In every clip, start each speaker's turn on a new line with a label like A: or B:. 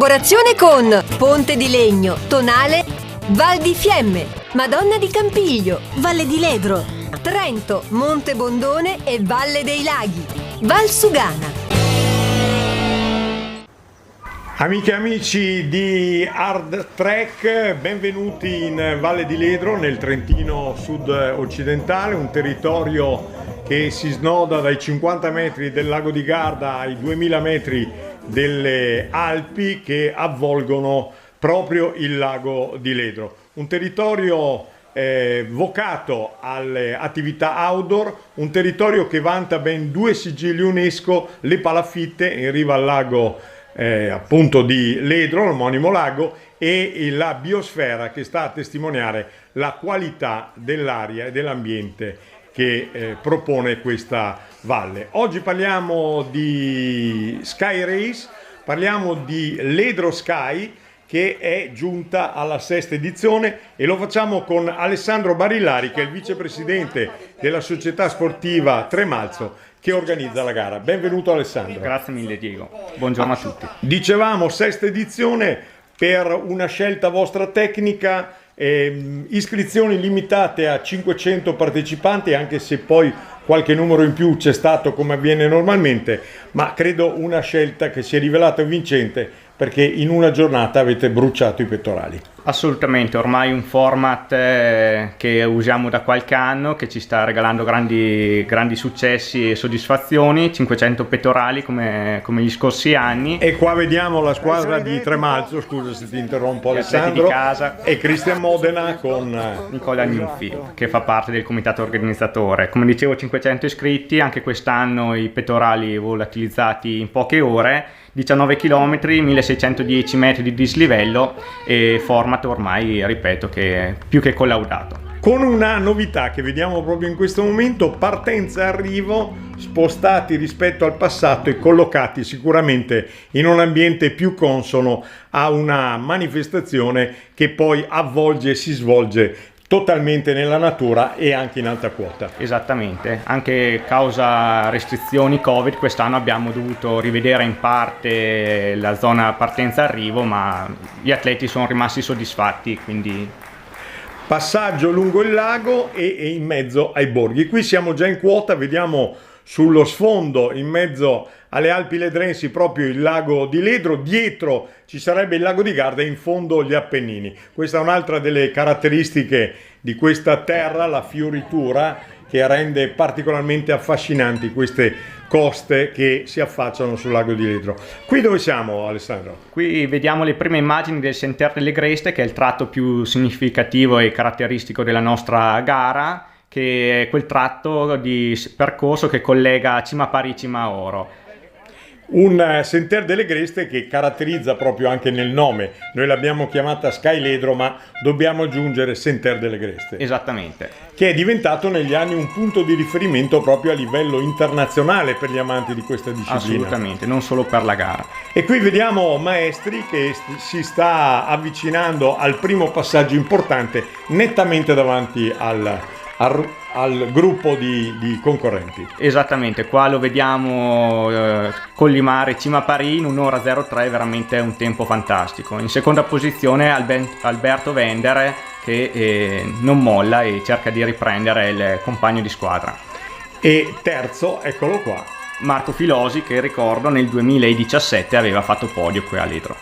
A: collaborazione con Ponte di Legno, Tonale, Val di Fiemme, Madonna di Campiglio, Valle di Ledro, Trento, Monte Bondone e Valle dei Laghi, Val Sugana.
B: Amiche e amici di Hard Trek, benvenuti in Valle di Ledro, nel Trentino sud-occidentale, un territorio che si snoda dai 50 metri del lago di Garda ai 2000 metri delle Alpi che avvolgono proprio il lago di Ledro. Un territorio vocato alle attività outdoor, un territorio che vanta ben 2 sigilli UNESCO, le palafitte in riva al lago appunto di Ledro, l'omonimo lago, e la biosfera che sta a testimoniare la qualità dell'aria e dell'ambiente che propone questa valle. Oggi parliamo di Sky Race, parliamo di Ledro Sky, che è giunta alla 6ª edizione, e lo facciamo con Alessandro Barillari, che è il vicepresidente della società sportiva Tremalzo che organizza la gara. Benvenuto Alessandro.
C: Grazie mille Diego, buongiorno a tutti.
B: Dicevamo 6ª edizione per una scelta vostra tecnica, iscrizioni limitate a 500 partecipanti, anche se poi qualche numero in più c'è stato come avviene normalmente, ma credo una scelta che si è rivelata vincente perché in una giornata avete bruciato i pettorali.
C: Assolutamente, ormai un format che usiamo da qualche anno, che ci sta regalando grandi successi e soddisfazioni, 500 pettorali come gli scorsi anni.
B: E qua vediamo la squadra di Tremalzo, scusa se ti interrompo Alessandro,
C: di casa,
B: e Cristian Modena con
C: Nicola Gnuffi, che fa parte del comitato organizzatore. Come dicevo, 500 iscritti, anche quest'anno i pettorali volatilizzati in poche ore, 19 km, 1610 metri di dislivello e format ormai, ripeto, che è più che collaudato.
B: Con una novità che vediamo proprio in questo momento: partenza e arrivo spostati rispetto al passato e collocati sicuramente in un ambiente più consono a una manifestazione che poi avvolge e si svolge totalmente nella natura e anche in alta quota.
C: Esattamente, anche causa restrizioni Covid quest'anno abbiamo dovuto rivedere in parte la zona partenza-arrivo, ma gli atleti sono rimasti soddisfatti, quindi...
B: Passaggio lungo il lago e in mezzo ai borghi. Qui siamo già in quota, vediamo sullo sfondo, in mezzo alle Alpi Ledrensi, proprio il lago di Ledro. Dietro ci sarebbe il lago di Garda e in fondo gli Appennini. Questa è un'altra delle caratteristiche di questa terra, la fioritura, che rende particolarmente affascinanti queste coste che si affacciano sul lago di Ledro. Qui dove siamo, Alessandro?
C: Qui vediamo le prime immagini del Sentier delle Greste, che è il tratto più significativo e caratteristico della nostra gara, che è quel tratto di percorso che collega Cima Pari e Cima Oro.
B: Un Sentier delle Greste che caratterizza proprio anche nel nome. Noi l'abbiamo chiamata Sky Ledro, ma dobbiamo aggiungere Sentier delle Greste.
C: Esattamente.
B: Che è diventato negli anni un punto di riferimento proprio a livello internazionale per gli amanti di questa disciplina.
C: Assolutamente, non solo per la gara.
B: E qui vediamo Maestri che si sta avvicinando al primo passaggio importante, nettamente davanti al gruppo di concorrenti.
C: Esattamente, qua lo vediamo collimare Cima Pari in 1:03, veramente un tempo fantastico. In seconda posizione Alberto Vendere, che non molla e cerca di riprendere il compagno di squadra.
B: E terzo, eccolo qua,
C: Marco Filosi, che ricordo nel 2017 aveva fatto podio qui a Ledro.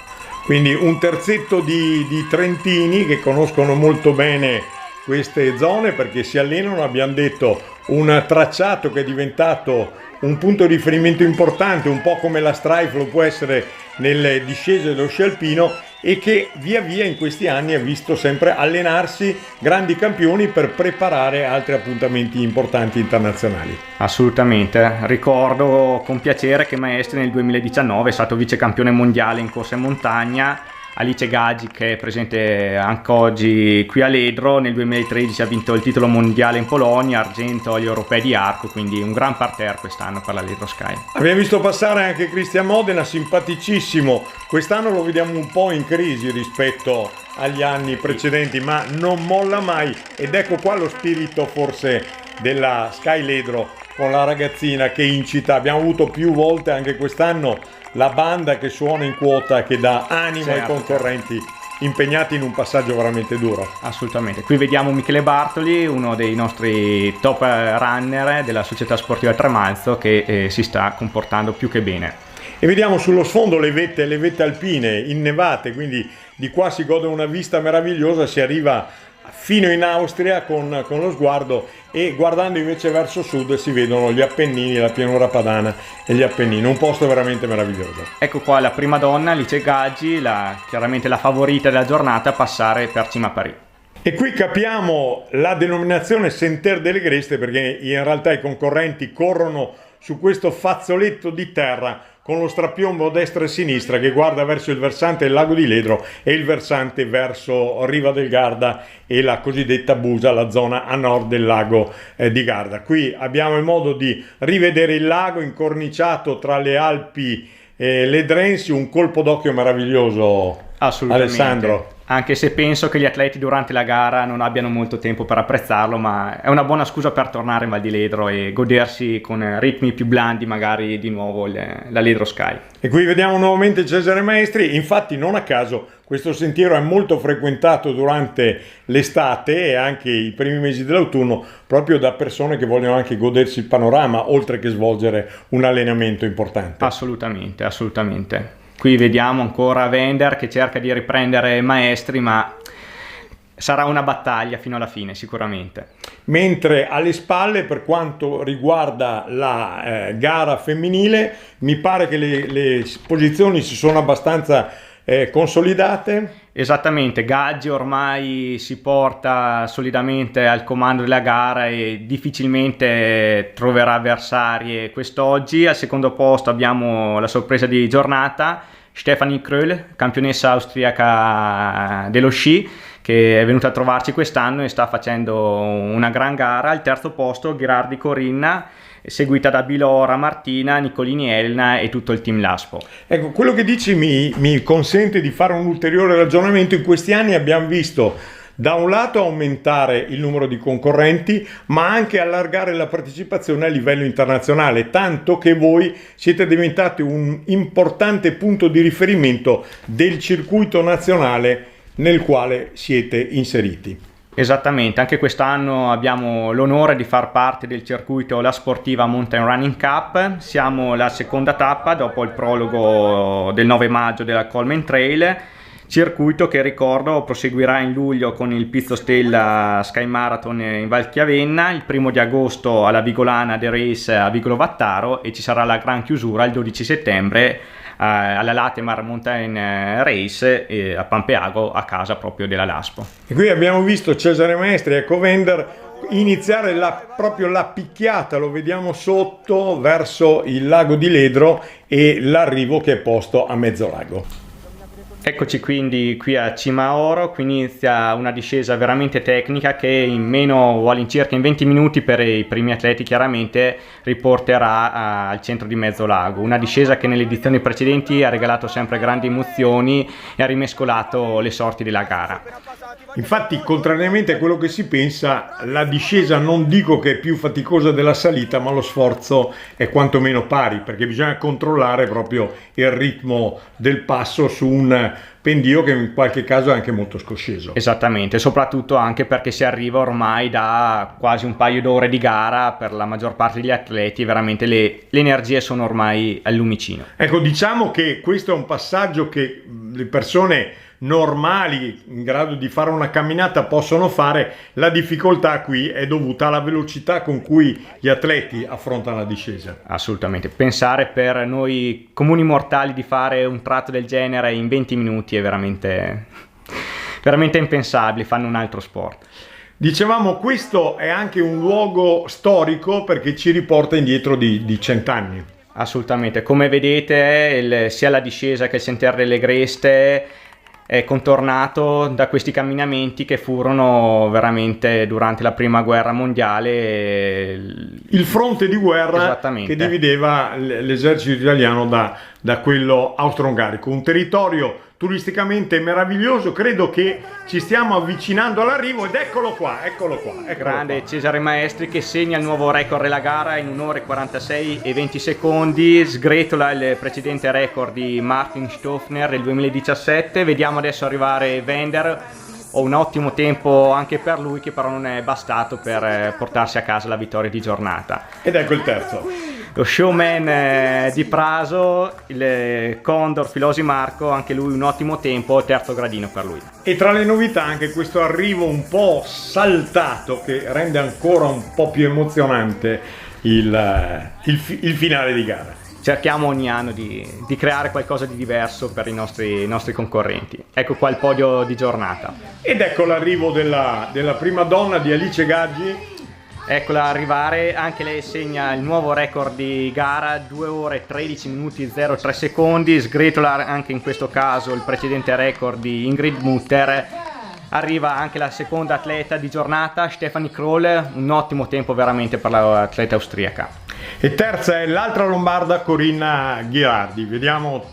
B: Quindi un terzetto di trentini che conoscono molto bene queste zone perché si allenano, abbiamo detto, un tracciato che è diventato un punto di riferimento importante, un po' come la Strife lo può essere nelle discese dello sci alpino, e che via via in questi anni ha visto sempre allenarsi grandi campioni per preparare altri appuntamenti importanti internazionali.
C: Assolutamente, ricordo con piacere che Maestri nel 2019 è stato vice campione mondiale in corsa in montagna. Alice Gaggi, che è presente anche oggi qui a Ledro, nel 2013 ha vinto il titolo mondiale in Polonia, argento agli europei di arco, quindi un gran parterre quest'anno per la Ledro Sky.
B: Abbiamo visto passare anche Cristian Modena, simpaticissimo, quest'anno lo vediamo un po' in crisi rispetto agli anni precedenti, ma non molla mai, ed ecco qua lo spirito forse della Sky Ledro con la ragazzina che incita. Abbiamo avuto più volte anche quest'anno la banda che suona in quota, che dà animo ai concorrenti impegnati in un passaggio veramente duro.
C: Assolutamente. Qui vediamo Michele Bartoli, uno dei nostri top runner della società sportiva Tremalzo, che si sta comportando più che bene.
B: E vediamo sullo sfondo le vette alpine innevate, quindi di qua si gode una vista meravigliosa, si arriva fino in Austria con lo sguardo, e guardando invece verso sud si vedono gli Appennini, la pianura padana e gli Appennini, un posto veramente meraviglioso.
C: Ecco qua la prima donna, Alice Gaggi, chiaramente la favorita della giornata, a passare per Cima a Parì.
B: E qui capiamo la denominazione Sentier delle Greste, perché in realtà i concorrenti corrono su questo fazzoletto di terra con lo strapiombo a destra e a sinistra che guarda verso il versante del lago di Ledro e il versante verso Riva del Garda e la cosiddetta Busa, la zona a nord del lago di Garda. Qui abbiamo il modo di rivedere il lago incorniciato tra le Alpi ledrensi, un colpo d'occhio meraviglioso.
C: Assolutamente.
B: Alessandro.
C: Anche se penso che gli atleti durante la gara non abbiano molto tempo per apprezzarlo, ma è una buona scusa per tornare in Val di Ledro e godersi con ritmi più blandi magari di nuovo la Ledro Sky.
B: E qui vediamo nuovamente Cesare Maestri. Infatti non a caso questo sentiero è molto frequentato durante l'estate e anche i primi mesi dell'autunno, proprio da persone che vogliono anche godersi il panorama oltre che svolgere un allenamento importante.
C: Assolutamente, assolutamente. Qui vediamo ancora Wender che cerca di riprendere Maestri, ma sarà una battaglia fino alla fine sicuramente.
B: Mentre alle spalle, per quanto riguarda la gara femminile, mi pare che le posizioni si sono abbastanza consolidate.
C: Esattamente, Gaggi ormai si porta solidamente al comando della gara e difficilmente troverà avversarie quest'oggi. Al secondo posto abbiamo la sorpresa di giornata, Stefanie Kröll, campionessa austriaca dello sci, che è venuta a trovarci quest'anno e sta facendo una gran gara. Al terzo posto Ghirardi Corinna, seguita da Bilora Martina, Nicolini Elena e tutto il team Laspo.
B: Ecco, quello che dici mi consente di fare un ulteriore ragionamento. In questi anni abbiamo visto da un lato aumentare il numero di concorrenti, ma anche allargare la partecipazione a livello internazionale, tanto che voi siete diventati un importante punto di riferimento del circuito nazionale nel quale siete inseriti.
C: Esattamente, anche quest'anno abbiamo l'onore di far parte del circuito La Sportiva Mountain Running Cup. Siamo la seconda tappa dopo il prologo del 9 maggio della Coleman Trail, circuito che, ricordo, proseguirà in luglio con il Pizzo Stella Sky Marathon in Val Chiavenna, il 1° di agosto alla Vigolana The Race a Vigolo Vattaro, e ci sarà la gran chiusura il 12 settembre alla Latemar Mountain Race a Pampeago, a casa proprio della Laspo.
B: E qui abbiamo visto Cesare Maestri e Covender iniziare proprio la picchiata, lo vediamo sotto, verso il lago di Ledro e l'arrivo che è posto a mezzo lago.
C: Eccoci quindi qui a Cima Oro. Qui inizia una discesa veramente tecnica che all'incirca in 20 minuti per i primi atleti chiaramente riporterà al centro di mezzo lago. Una discesa che nelle edizioni precedenti ha regalato sempre grandi emozioni e ha rimescolato le sorti della gara.
B: Infatti, contrariamente a quello che si pensa, la discesa non dico che è più faticosa della salita, ma lo sforzo è quantomeno pari, perché bisogna controllare proprio il ritmo del passo su un pendio che in qualche caso è anche molto scosceso.
C: Esattamente, soprattutto anche perché si arriva ormai da quasi un paio d'ore di gara per la maggior parte degli atleti, veramente le energie sono ormai al lumicino.
B: Ecco, diciamo che questo è un passaggio che le persone normali in grado di fare una camminata possono fare. La difficoltà qui è dovuta alla velocità con cui gli atleti affrontano la discesa.
C: Assolutamente, pensare per noi comuni mortali di fare un tratto del genere in 20 minuti è veramente impensabile, fanno un altro sport.
B: Dicevamo, questo è anche un luogo storico perché ci riporta indietro di 100 anni.
C: Assolutamente, come vedete sia la discesa che il Sentiero delle Greste è contornato da questi camminamenti che furono veramente durante la prima guerra mondiale
B: il fronte di guerra che divideva l'esercito italiano da quello austro-ungarico, un territorio turisticamente meraviglioso. Credo che ci stiamo avvicinando all'arrivo ed eccolo qua.
C: Grande Cesare Maestri che segna il nuovo record della gara in 1 ora e 46 e 20 secondi, sgretola il precedente record di Martin Stoffner del 2017. Vediamo adesso arrivare Vender. Ho un ottimo tempo anche per lui, che però non è bastato per portarsi a casa la vittoria di giornata.
B: Ed ecco il terzo.
C: Lo showman di Praso, il Condor Filosi Marco, anche lui un ottimo tempo, terzo gradino per lui.
B: E tra le novità anche questo arrivo un po' saltato che rende ancora un po' più emozionante il finale di gara.
C: Cerchiamo ogni anno di creare qualcosa di diverso per i nostri concorrenti. Ecco qua il podio di giornata.
B: Ed ecco l'arrivo della prima donna di Alice Gaggi.
C: Eccola arrivare, anche lei segna il nuovo record di gara, 2 ore 13 minuti 03 secondi, sgretola anche in questo caso il precedente record di Ingrid Mutter. Arriva anche la seconda atleta di giornata, Stephanie Kroll, un ottimo tempo veramente per l'atleta austriaca.
B: E terza è l'altra lombarda, Corinna Ghirardi. Vediamo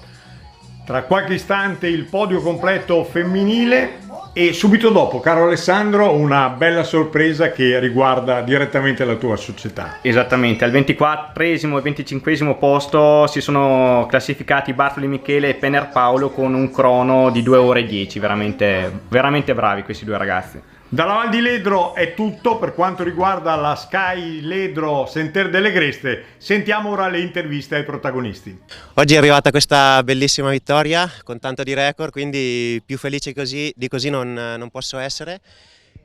B: tra qualche istante il podio completo femminile e subito dopo, caro Alessandro, una bella sorpresa che riguarda direttamente la tua società.
C: Esattamente, al 24esimo e 25esimo posto si sono classificati Bartoli Michele e Penner Paolo con un crono di 2 ore 10, veramente, veramente bravi questi due ragazzi.
B: Dalla Val di Ledro è tutto per quanto riguarda la Sky Ledro Sentier delle Greste. Sentiamo ora le interviste ai protagonisti.
D: Oggi è arrivata questa bellissima vittoria con tanto di record, quindi più felice di così non posso essere.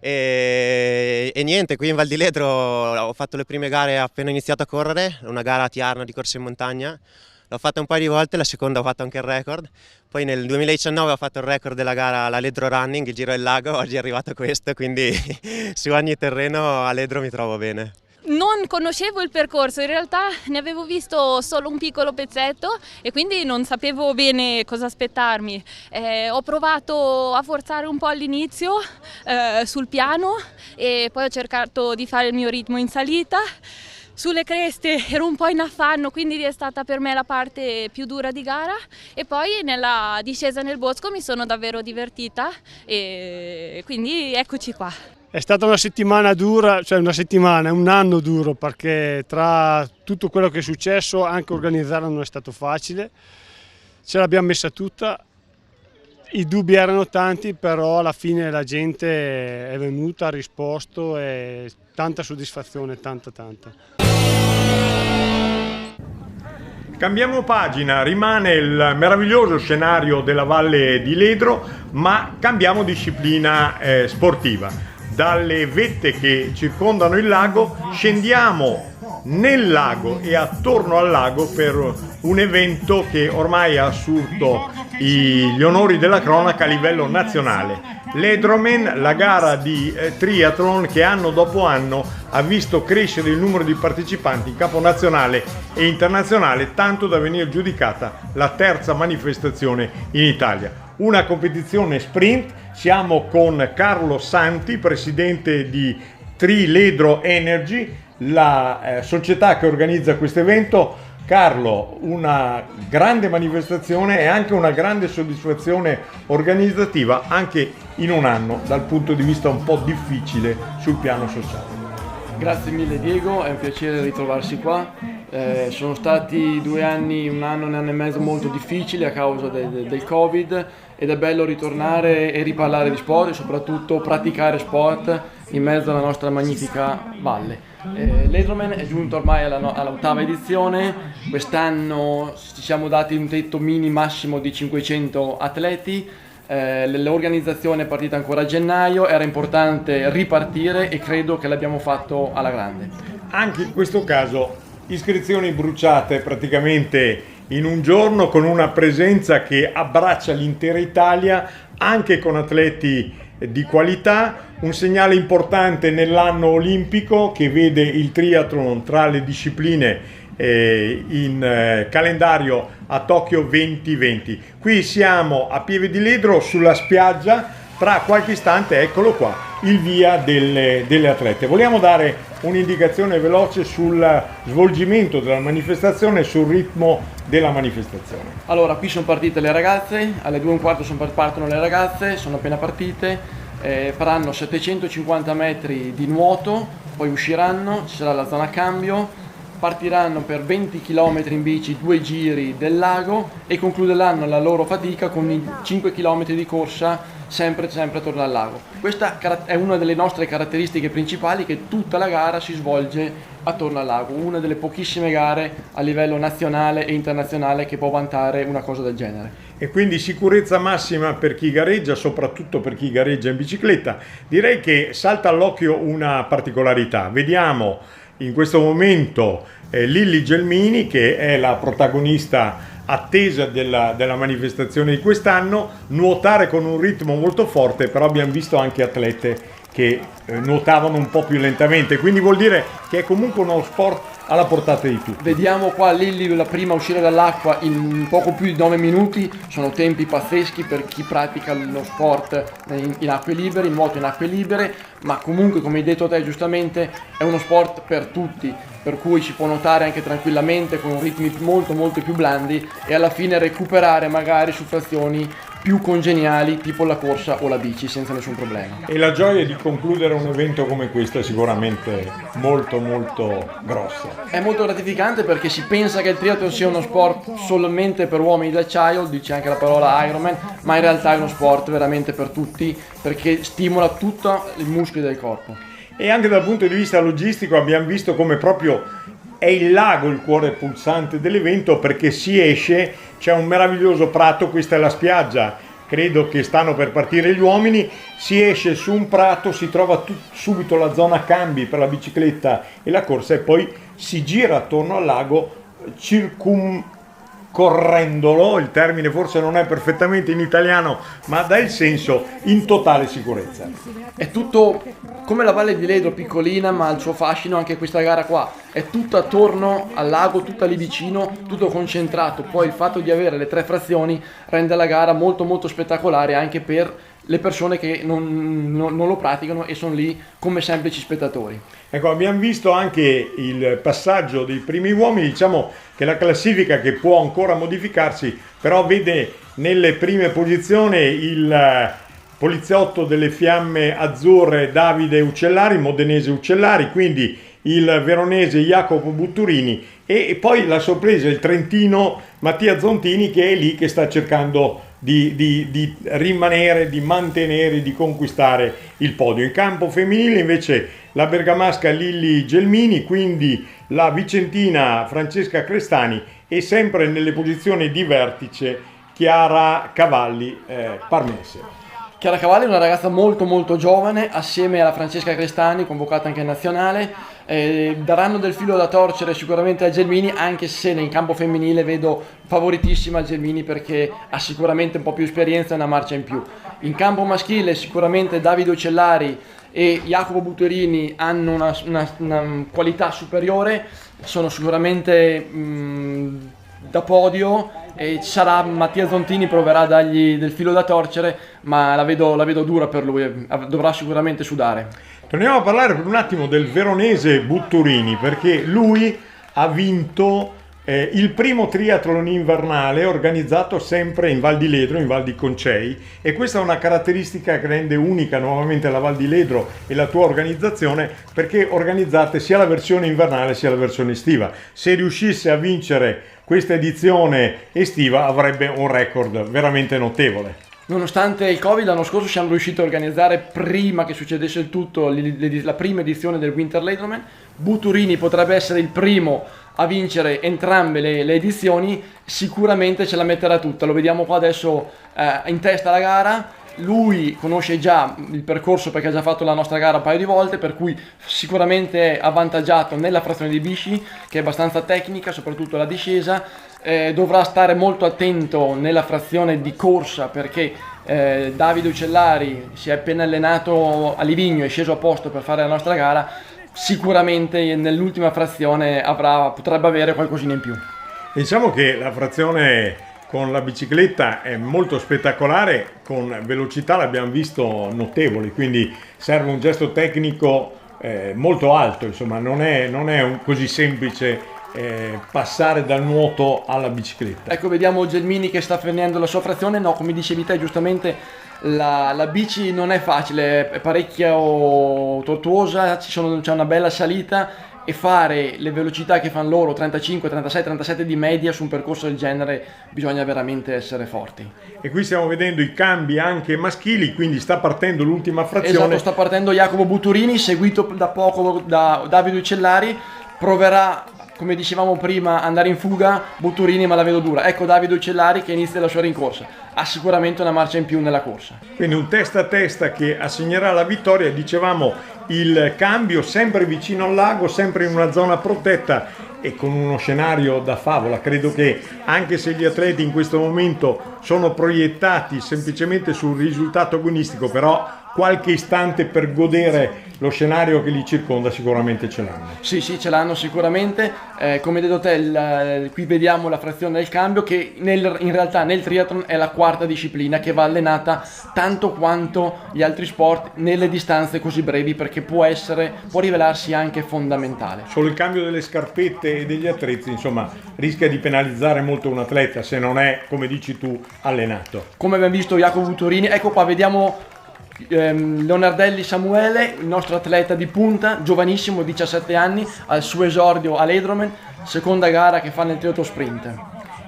D: E niente, qui in Val di Ledro ho fatto le prime gare appena iniziato a correre, una gara a Tiarno di corsa in montagna. L'ho fatta un paio di volte, la seconda ho fatto anche il record. Poi nel 2019 ho fatto il record della gara alla Ledro Running, il Giro del Lago, oggi è arrivato questo, quindi su ogni terreno a Ledro mi trovo bene.
E: Non conoscevo il percorso, in realtà ne avevo visto solo un piccolo pezzetto e quindi non sapevo bene cosa aspettarmi. Ho provato a forzare un po' all'inizio sul piano e poi ho cercato di fare il mio ritmo in salita. Sulle creste ero un po' in affanno, quindi è stata per me la parte più dura di gara e poi nella discesa nel bosco mi sono davvero divertita e quindi eccoci qua.
F: È stata una settimana dura, cioè un anno duro, perché tra tutto quello che è successo anche organizzarla non è stato facile, ce l'abbiamo messa tutta, i dubbi erano tanti, però alla fine la gente è venuta, ha risposto e tanta soddisfazione, tanta.
B: Cambiamo pagina, rimane il meraviglioso scenario della Valle di Ledro, ma cambiamo disciplina sportiva. Dalle vette che circondano il lago scendiamo nel lago e attorno al lago per un evento che ormai ha assunto gli onori della cronaca a livello nazionale. L'Edroman, la gara di triathlon che anno dopo anno ha visto crescere il numero di partecipanti in campo nazionale e internazionale, tanto da venire giudicata la terza manifestazione in Italia. Una competizione sprint, siamo con Carlo Santi, presidente di Tri Ledro Energy, la società che organizza questo evento. Carlo, una grande manifestazione e anche una grande soddisfazione organizzativa anche in un anno dal punto di vista un po' difficile sul piano sociale.
G: Grazie mille Diego, è un piacere ritrovarsi qua. Sono stati 2 anni, un anno e mezzo molto difficili a causa del Covid ed è bello ritornare e riparlare di sport e soprattutto praticare sport in mezzo alla nostra magnifica valle. L'Edroman è giunto ormai all'8ª edizione, quest'anno ci siamo dati un tetto massimo di 500 atleti, l'organizzazione è partita ancora a gennaio, era importante ripartire e credo che l'abbiamo fatto alla grande.
B: Anche in questo caso iscrizioni bruciate praticamente in un giorno con una presenza che abbraccia l'intera Italia, anche con atleti di qualità, un segnale importante nell'anno olimpico che vede il triathlon tra le discipline in calendario a Tokyo 2020. Qui siamo a Pieve di Ledro sulla spiaggia tra qualche istante, eccolo qua, il via delle atlete. Vogliamo dare un'indicazione veloce sul svolgimento della manifestazione e sul ritmo della manifestazione.
G: Allora, qui sono partite le ragazze, alle 2:15 partono le ragazze, sono appena partite, faranno 750 metri di nuoto, poi usciranno, ci sarà la zona cambio, partiranno per 20 km in bici, 2 giri del lago e concluderanno la loro fatica con i 5 km di corsa sempre attorno al lago. Questa è una delle nostre caratteristiche principali, che tutta la gara si svolge attorno al lago, una delle pochissime gare a livello nazionale e internazionale che può vantare una cosa del genere.
B: E quindi sicurezza massima per chi gareggia, soprattutto per chi gareggia in bicicletta. Direi che salta all'occhio una particolarità. Vediamo in questo momento Lilli Gelmini, che è la protagonista attesa della manifestazione di quest'anno, nuotare con un ritmo molto forte, però abbiamo visto anche atlete che nuotavano un po' più lentamente, quindi vuol dire che è comunque uno sport alla portata di tutti.
G: Vediamo qua Lilli, la prima a uscire dall'acqua in poco più di 9 minuti, sono tempi pazzeschi per chi pratica lo sport in acque libere, il nuoto in acque libere, ma comunque, come hai detto te giustamente, è uno sport per tutti, per cui si può nuotare anche tranquillamente con ritmi molto più blandi e alla fine recuperare magari su frazioni più congeniali, tipo la corsa o la bici, senza nessun problema.
B: E la gioia di concludere un evento come questo è sicuramente molto grossa.
G: È molto gratificante perché si pensa che il triathlon sia uno sport solamente per uomini d'acciaio, dice anche la parola Ironman, ma in realtà è uno sport veramente per tutti, perché stimola tutti i muscoli del corpo.
B: E anche dal punto di vista logistico abbiamo visto come proprio è il lago il cuore pulsante dell'evento, perché si esce, c'è un meraviglioso prato, questa è la spiaggia, credo che stanno per partire gli uomini, si esce su un prato, si trova subito la zona cambi per la bicicletta e la corsa e poi si gira attorno al lago circumcorrendolo, il termine forse non è perfettamente in italiano, ma dà il senso, in totale sicurezza.
G: È tutto come la Valle di Ledro, piccolina, ma ha il suo fascino anche questa gara qua. È tutto attorno al lago, tutta lì vicino, tutto concentrato. Poi il fatto di avere le 3 frazioni rende la gara molto spettacolare anche per le persone che non lo praticano e sono lì come semplici spettatori.
B: Ecco, abbiamo visto anche il passaggio dei primi uomini, diciamo che la classifica, che può ancora modificarsi, però vede nelle prime posizioni il poliziotto delle Fiamme Azzurre Davide Uccellari, modenese Uccellari, quindi il veronese Jacopo Butturini e poi la sorpresa il trentino Mattia Zontini, che è lì che sta cercando di rimanere, di mantenere, di conquistare il podio. In campo femminile invece la bergamasca Lilli Gelmini, quindi la vicentina Francesca Crestani e sempre nelle posizioni di vertice Chiara Cavalli Parmense.
G: Chiara Cavalli è una ragazza molto giovane, assieme alla Francesca Crestani, convocata anche in nazionale, daranno del filo da torcere sicuramente a Gelmini, anche se in campo femminile vedo favoritissima Gelmini perché ha sicuramente un po' più esperienza e una marcia in più. In campo maschile sicuramente Davide Uccellari e Jacopo Butturini hanno una qualità superiore, sono sicuramente da podio, e ci sarà Mattia Zontini, proverà a dargli del filo da torcere, ma la vedo dura per lui, dovrà sicuramente sudare.
B: Torniamo a parlare per un attimo del veronese Butturini, perché lui ha vinto il primo triathlon invernale organizzato sempre in Val di Ledro, in Val di Concei, e questa è una caratteristica che rende unica nuovamente la Val di Ledro e la tua organizzazione, perché organizzate sia la versione invernale sia la versione estiva. Se riuscisse a vincere questa edizione estiva avrebbe un record veramente notevole.
G: Nonostante il Covid, l'anno scorso siamo riusciti a organizzare, prima che succedesse il tutto, la prima edizione del Winter Leatherman. Butturini potrebbe essere il primo a vincere entrambe le edizioni, sicuramente ce la metterà tutta, lo vediamo qua adesso in testa alla gara. Lui conosce già il percorso perché ha già fatto la nostra gara un paio di volte, per cui sicuramente è avvantaggiato nella frazione di bici, che è abbastanza tecnica, soprattutto la discesa. Dovrà stare molto attento nella frazione di corsa perché Davide Uccellari si è appena allenato a Livigno, è sceso a posto per fare la nostra gara, sicuramente nell'ultima frazione potrebbe avere qualcosina in più.
B: Diciamo che la frazione con la bicicletta è molto spettacolare, con velocità l'abbiamo visto notevoli, quindi serve un gesto tecnico molto alto, insomma non è così semplice passare dal nuoto alla bicicletta.
G: Ecco, vediamo Gelmini che sta finendo la sua frazione. No, come dicevi te giustamente, la bici non è facile, è parecchio tortuosa, c'è una bella salita, e fare le velocità che fanno loro, 35, 36, 37 di media su un percorso del genere, bisogna veramente essere forti.
B: E qui stiamo vedendo i cambi anche maschili, quindi sta partendo l'ultima frazione.
G: Esatto, sta partendo Jacopo Buturini, seguito da poco da Davide Uccellari. Proverà, come dicevamo prima, andare in fuga Buturini, ma la vedo dura. Ecco Davide Uccellari che inizia la sua rincorsa, ha sicuramente una marcia in più nella corsa.
B: Quindi un testa a testa che assegnerà la vittoria. Dicevamo, il cambio sempre vicino al lago, sempre in una zona protetta e con uno scenario da favola. Credo che anche se gli atleti in questo momento sono proiettati semplicemente sul risultato agonistico, però qualche istante per godere lo scenario che li circonda sicuramente ce l'hanno.
G: Sì, ce l'hanno sicuramente. Come hai detto te, qui vediamo la frazione del cambio, che in realtà nel triathlon è la quarta disciplina che va allenata tanto quanto gli altri sport nelle distanze così brevi, perché può rivelarsi anche fondamentale.
B: Solo il cambio delle scarpette e degli attrezzi, insomma, rischia di penalizzare molto un atleta se non è, come dici tu, allenato.
G: Come abbiamo visto Jacopo Buturini, ecco qua vediamo Leonardelli Samuele, il nostro atleta di punta, giovanissimo, 17 anni, al suo esordio all'Edromen, seconda gara che fa nel triathlon sprint.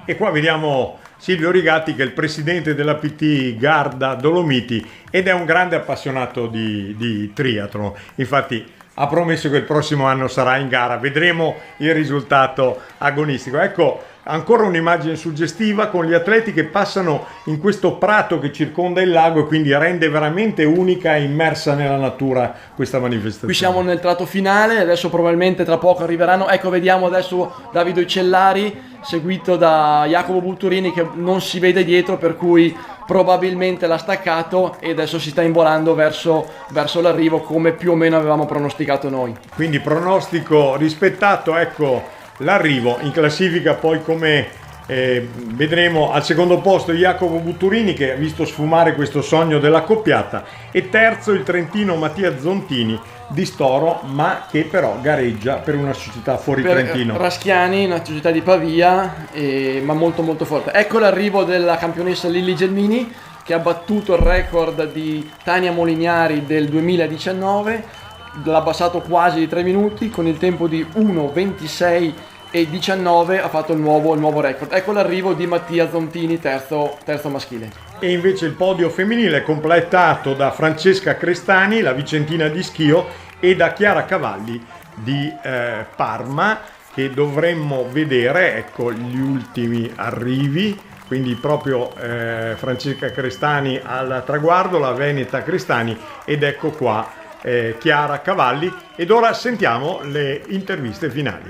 B: E qua vediamo Silvio Rigatti, che è il presidente della PT Garda Dolomiti ed è un grande appassionato di triathlon. Infatti ha promesso che il prossimo anno sarà in gara, vedremo il risultato agonistico. Ecco, ancora un'immagine suggestiva con gli atleti che passano in questo prato che circonda il lago e quindi rende veramente unica e immersa nella natura questa manifestazione.
G: Qui siamo nel tratto finale, adesso probabilmente tra poco arriveranno. Ecco, vediamo adesso Davide Uccellari seguito da Jacopo Buturini che non si vede dietro, per cui probabilmente l'ha staccato e adesso si sta involando verso l'arrivo, come più o meno avevamo pronosticato noi.
B: Quindi pronostico rispettato. Ecco l'arrivo in classifica, poi come vedremo al secondo posto Jacopo Buturini, che ha visto sfumare questo sogno della coppiata, e terzo il trentino Mattia Zontini di Storo, ma che però gareggia per una società fuori Trentino.
G: Raschiani, una società di Pavia, ma molto molto forte. Ecco l'arrivo della campionessa Lilli Gelmini, che ha battuto il record di Tania Molignari del 2019, l'ha abbassato quasi di 3 minuti, con il tempo di 1:26:19 ha fatto il nuovo record. Ecco l'arrivo di Mattia Zontini, terzo maschile.
B: E invece il podio femminile è completato da Francesca Crestani, la vicentina di Schio, e da Chiara Cavalli di Parma, che dovremmo vedere. Ecco gli ultimi arrivi, quindi proprio Francesca Crestani al traguardo, la veneta Crestani, ed ecco qua Chiara Cavalli. Ed ora sentiamo le interviste finali.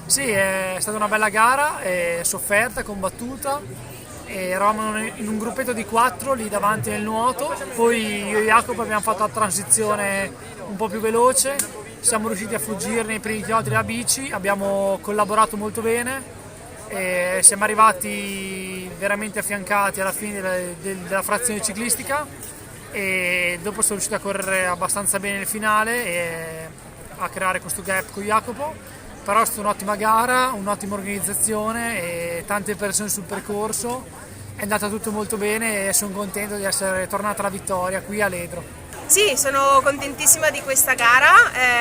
H: Sì, è stata una bella gara, sofferta, combattuta. Eravamo in un gruppetto di 4 lì davanti nel nuoto, poi io e Jacopo abbiamo fatto la transizione un po' più veloce, siamo riusciti a fuggire nei primi chilometri della bici, abbiamo collaborato molto bene e siamo arrivati veramente affiancati alla fine della frazione ciclistica, e dopo sono riuscito a correre abbastanza bene nel finale e a creare questo gap con Jacopo. Però è stata un'ottima gara, un'ottima organizzazione e tante persone sul percorso, è andato tutto molto bene e sono contento di essere tornata alla vittoria qui a Ledro.
I: Sì, sono contentissima di questa gara,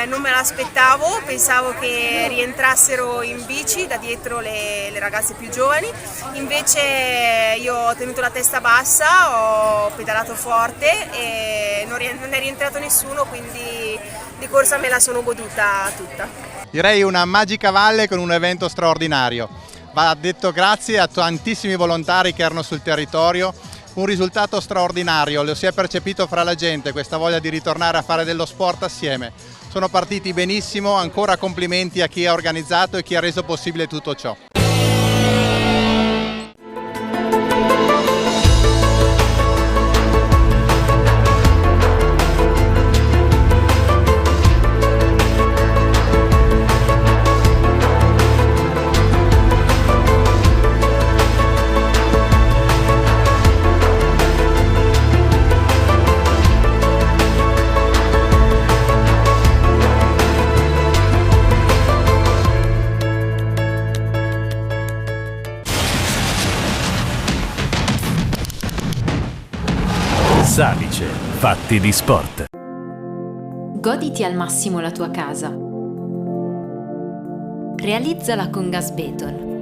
I: non me l'aspettavo, pensavo che rientrassero in bici da dietro le ragazze più giovani, invece io ho tenuto la testa bassa, ho pedalato forte e non è rientrato nessuno, quindi di corsa me la sono goduta tutta.
J: Direi una magica valle con un evento straordinario. Va detto grazie a tantissimi volontari che erano sul territorio, un risultato straordinario, lo si è percepito fra la gente, questa voglia di ritornare a fare dello sport assieme. Sono partiti benissimo, ancora complimenti a chi ha organizzato e chi ha reso possibile tutto ciò.
K: Salice, fatti di sport.
L: Goditi al massimo la tua casa. Realizzala con Gasbeton.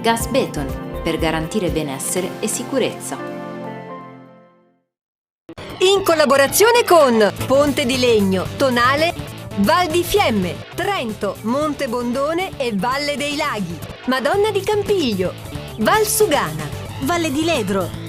L: Gasbeton, per garantire benessere e sicurezza.
A: In collaborazione con Ponte di Legno, Tonale, Val di Fiemme, Trento, Monte Bondone e Valle dei Laghi, Madonna di Campiglio, Val Sugana, Valle di Ledro,